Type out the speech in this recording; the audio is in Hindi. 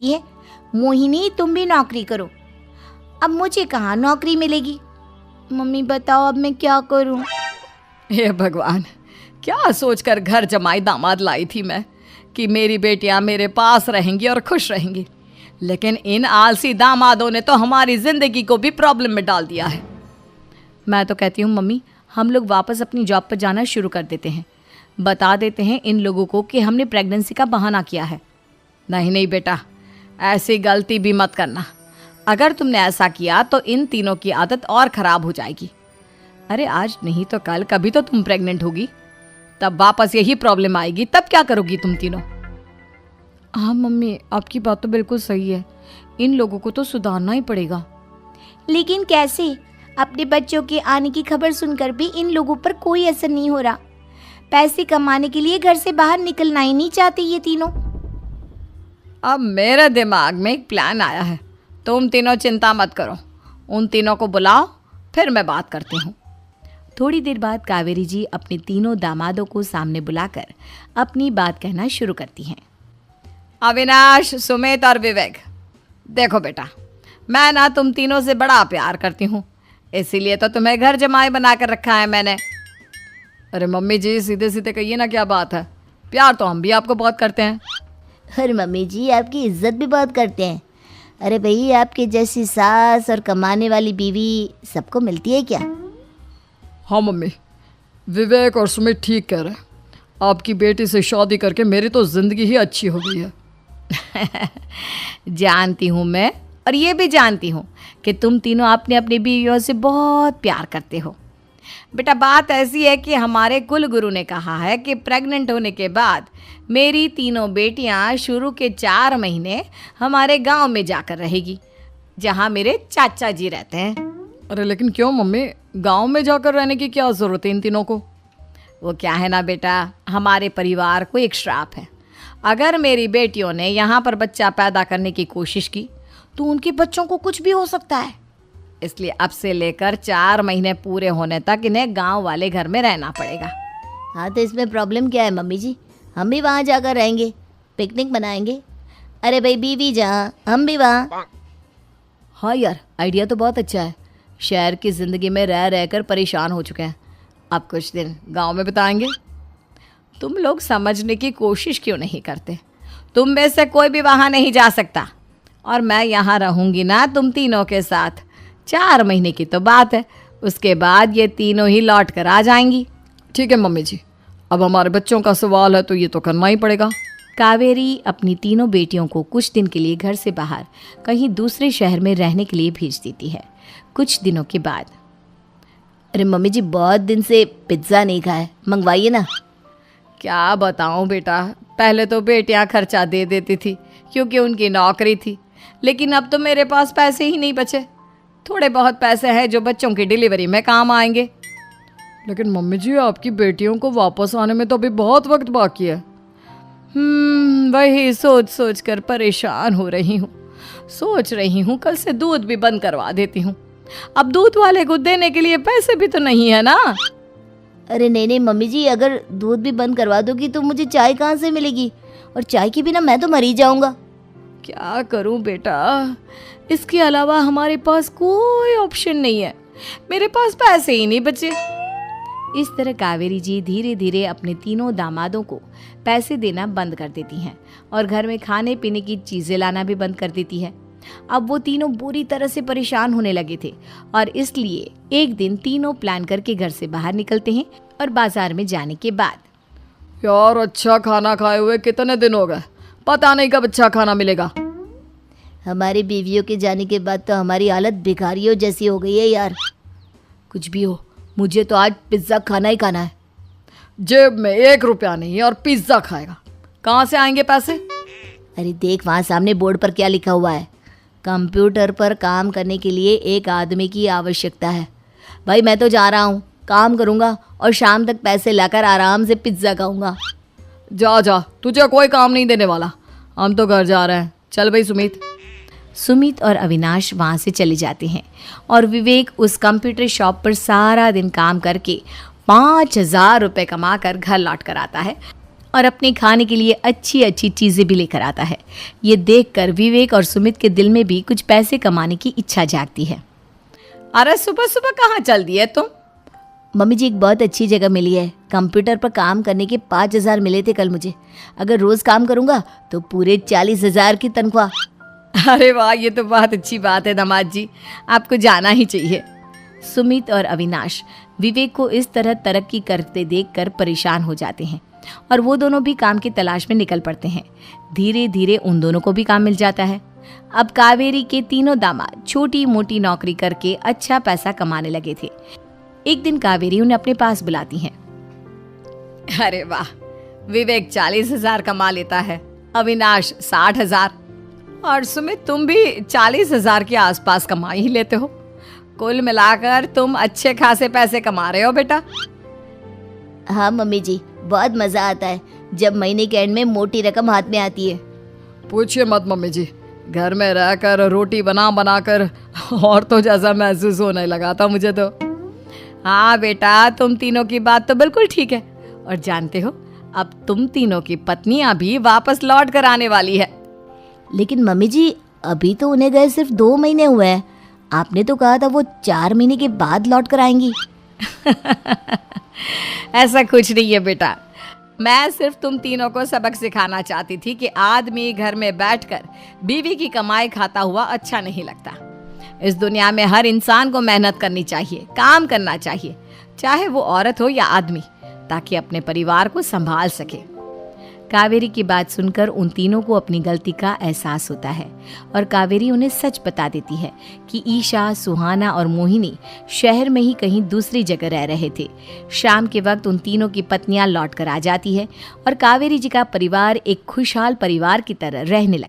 ये मोहिनी, तुम भी नौकरी करो। अब मुझे कहाँ नौकरी मिलेगी? मम्मी बताओ अब मैं क्या करूँ? हे भगवान, क्या सोचकर घर जमाई दामाद लाई थी मैं कि मेरी बेटियां मेरे पास रहेंगी और खुश रहेंगी, लेकिन इन आलसी दामादों ने तो हमारी ज़िंदगी को भी प्रॉब्लम में डाल दिया है। मैं तो कहती हूँ मम्मी, हम लोग वापस अपनी जॉब पर जाना शुरू कर देते हैं। बता देते हैं इन लोगों को कि हमने प्रेगनेंसी का बहाना किया है। नहीं नहीं बेटा, ऐसी गलती भी मत करना। अगर तुमने ऐसा किया तो इन तीनों की आदत और ख़राब हो जाएगी। अरे आज नहीं तो कल कभी तो तुम प्रेग्नेंट होगी, तब वापस यही प्रॉब्लम आएगी। तब क्या करोगी तुम तीनों? हाँ मम्मी, आपकी बात तो बिल्कुल सही है। इन लोगों को तो सुधारना ही पड़ेगा। लेकिन कैसे? अपने बच्चों के आने की खबर सुनकर भी इन लोगों पर कोई असर नहीं हो रहा। पैसे कमाने के लिए घर से बाहर निकलना ही नहीं चाहते ये तीनों। अब मेरे दिमाग में एक प्लान आया है। तुम तीनों चिंता मत करो, उन तीनों को बुलाओ, फिर मैं बात करती हूँ। थोड़ी देर बाद कावेरी जी अपने तीनों दामादों को सामने बुलाकर अपनी बात कहना शुरू करती हैं। अविनाश, सुमित और विवेक, देखो बेटा, मैं ना तुम तीनों से बड़ा प्यार करती हूँ, इसीलिए तो तुम्हें घर जमाई बना कर रखा है मैंने। अरे मम्मी जी, सीधे सीधे कहिए ना, क्या बात है? प्यार तो हम भी आपको बहुत करते हैं। अरे मम्मी जी, आपकी इज्जत भी बहुत करते हैं। अरे भाई, आपके जैसी सास और कमाने वाली बीवी सबको मिलती है क्या? हाँ मम्मी, विवेक और सुमित ठीक कह रहे हैं। आपकी बेटी से शादी करके मेरी तो ज़िंदगी ही अच्छी हो गई है। जानती हूँ मैं, और ये भी जानती हूँ कि तुम तीनों अपने अपनी बीवियों से बहुत प्यार करते हो। बेटा, बात ऐसी है कि हमारे कुल गुरु ने कहा है कि प्रेग्नेंट होने के बाद मेरी तीनों बेटियां शुरू के 4 महीने हमारे गांव में जाकर रहेगी, जहां मेरे चाचा जी रहते हैं। अरे लेकिन क्यों मम्मी, गांव में जाकर रहने की क्या ज़रूरत है इन तीनों को? वो क्या है ना बेटा, हमारे परिवार को एक श्राप है। अगर मेरी बेटियों ने यहाँ पर बच्चा पैदा करने की कोशिश की तो उनके बच्चों को कुछ भी हो सकता है। इसलिए अब से लेकर 4 महीने पूरे होने तक इन्हें गांव वाले घर में रहना पड़ेगा। हाँ तो इसमें प्रॉब्लम क्या है मम्मी जी? हम भी वहाँ जाकर रहेंगे, पिकनिक मनाएंगे। अरे भाई, बीवी जहाँ हम भी वहाँ। हाँ यार, आइडिया तो बहुत अच्छा है। शहर की ज़िंदगी में रह रहकर परेशान हो चुके हैं, अब कुछ दिन गांव में बिताएंगे। तुम लोग समझने की कोशिश क्यों नहीं करते? तुम में से कोई भी वहाँ नहीं जा सकता, और मैं यहाँ रहूँगी ना तुम तीनों के साथ। 4 महीने की तो बात है, उसके बाद ये तीनों ही लौट कर आ जाएंगी। ठीक है मम्मी जी, अब हमारे बच्चों का सवाल है तो ये तो करना ही पड़ेगा। कावेरी अपनी तीनों बेटियों को कुछ दिन के लिए घर से बाहर कहीं दूसरे शहर में रहने के लिए भेज देती है। कुछ दिनों के बाद, अरे मम्मी जी, बहुत दिन से पिज्ज़ा नहीं खाया, मंगवाइए ना। क्या बताऊं बेटा, पहले तो बेटियां खर्चा दे देती थी क्योंकि उनकी नौकरी थी, लेकिन अब तो मेरे पास पैसे ही नहीं बचे। थोड़े बहुत पैसे हैं जो बच्चों की डिलीवरी में काम आएंगे। लेकिन मम्मी जी, आपकी बेटियों को वापस आने में तो अभी बहुत वक्त बाकी है। वही सोच सोच कर परेशान हो रही हूँ। सोच रही हूँ कल से दूध भी बंद करवा देती हूँ। अब दूध वाले को देने के लिए पैसे भी तो नहीं है ना। अरे नहीं नहीं मम्मी जी, अगर दूध भी बंद करवा दोगी तो मुझे चाय कहाँ से मिलेगी? और चाय के बिना मैं तो मर ही जाऊंगा। क्या करूं बेटा, इसके अलावा हमारे पास कोई ऑप्शन नहीं है। मेरे पास पैसे ही नहीं बचे। इस तरह कावेरी जी धीरे धीरे अपने तीनों दामादों को पैसे देना बंद कर देती हैं और घर में खाने पीने की चीज़ें लाना भी बंद कर देती है। अब वो तीनों बुरी तरह से परेशान होने लगे थे और इसलिए एक दिन तीनों प्लान करके घर से बाहर निकलते हैं और बाजार में जाने के बाद, यार अच्छा खाना खाए हुए कितने दिन हो गए, पता नहीं कब अच्छा खाना मिलेगा। हमारी बीवियों के जाने के बाद तो हमारी हालत भिखारियों जैसी हो गई है यार। कुछ भी हो, मुझे तो आज पिज्ज़ा खाना ही खाना है। जेब में 1 रुपया नहीं है और पिज्ज़ा खाएगा, कहाँ से आएंगे पैसे? अरे देख, वहाँ सामने बोर्ड पर क्या लिखा हुआ है, कंप्यूटर पर काम करने के लिए एक आदमी की आवश्यकता है। भाई मैं तो जा रहा हूँ, काम करूँगा और शाम तक पैसे लाकर आराम से पिज्ज़ा खाऊंगा। जा जा, तुझे कोई काम नहीं देने वाला, हम तो घर जा रहे हैं। चल भाई सुमित। सुमित और अविनाश वहाँ से चले जाते हैं और विवेक उस कंप्यूटर शॉप पर सारा दिन काम करके 5,000 रुपये कमा कर घर लौट कर आता है और अपने खाने के लिए अच्छी अच्छी चीज़ें भी लेकर आता है। ये देखकर विवेक और सुमित के दिल में भी कुछ पैसे कमाने की इच्छा जागती है। अरे सुबह सुबह कहाँ चल दिए तुम? मम्मी जी, एक बहुत अच्छी जगह मिली है। कंप्यूटर पर काम करने के 5,000 मिले थे कल मुझे। अगर रोज़ काम करूँगा तो पूरे 40,000 की तनख्वाह। अरे वाह, ये तो बहुत अच्छी बात है दामाद जी, आपको जाना ही चाहिए। सुमित और अविनाश विवेक को इस तरह तरक्की करते देखकर परेशान हो जाते हैं और वो दोनों भी काम की तलाश में निकल पड़ते हैं। धीरे धीरे उन दोनों को भी काम मिल जाता है। अब कावेरी के तीनों दामाद छोटी मोटी नौकरी करके अच्छा पैसा कमाने लगे थे। एक दिन कावेरी उन्हें अपने पास बुलाती हैं। अरे वाह, विवेक 40,000 कमा लेता है, अविनाश 60,000 और सुमित तुम भी 40,000 के आसपास कमा ही लेते हो। कुल मिलाकर तुम अच्छे खासे पैसे कमा रहे हो बेटा। हाँ मम्मी जी, बहुत मज़ा आता है जब महीने के एंड में मोटी रकम हाथ में आती है। पूछिए मत मम्मी जी, घर में रहकर रोटी बना बना कर और तो जैसा महसूस होने लगा था मुझे तो। हाँ बेटा, तुम तीनों की बात तो बिल्कुल ठीक है। और जानते हो, अब तुम तीनों की पत्नियां भी वापस लौट कर आने वाली है। लेकिन मम्मी जी, अभी तो उन्हें गए सिर्फ 2 महीने हुए हैं। आपने तो कहा था वो 4 महीने के बाद लौट कर आएंगी। ऐसा कुछ नहीं है बेटा, मैं सिर्फ तुम तीनों को सबक सिखाना चाहती थी कि आदमी घर में बैठकर बीवी की कमाई खाता हुआ अच्छा नहीं लगता। इस दुनिया में हर इंसान को मेहनत करनी चाहिए, काम करना चाहिए, चाहे वो औरत हो या आदमी, ताकि अपने परिवार को संभाल सके। कावेरी की बात सुनकर उन तीनों को अपनी गलती का एहसास होता है और कावेरी उन्हें सच बता देती है कि ईशा, सुहाना और मोहिनी शहर में ही कहीं दूसरी जगह रह रहे थे। शाम के वक्त उन तीनों की पत्नियां लौट कर आ जाती है और कावेरी जी का परिवार एक खुशहाल परिवार की तरह रहने लगता है।